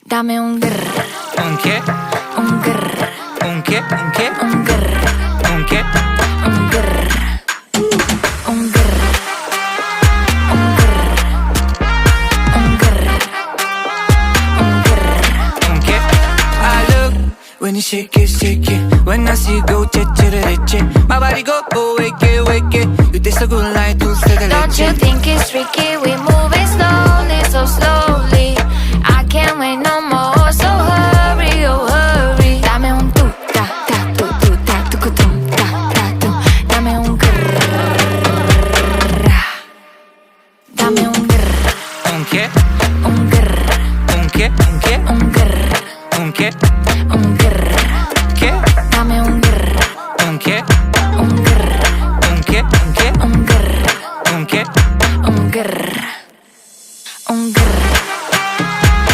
Dame un grr, ¿Un qué? un grr, ¿Un qué? ¿Un qué? un grr, ¿Un qué? un grr, un grr, un grr, un grr, un grr. ¿Un qué? I look when you shake it. When I see you go, che. My body go, wake it. You taste so good like dulce de Don't you leche. think it's tricky? We moving slowly, so slowly. I can't wait no more, so hurry, oh hurry. Dame un tu, ta, ta, tu, ta, tu, ta, ta, tu. Dame un grrr. Dame un grrr, ¿Un qué? un grrr, ¿Un qué? ¿Un qué? un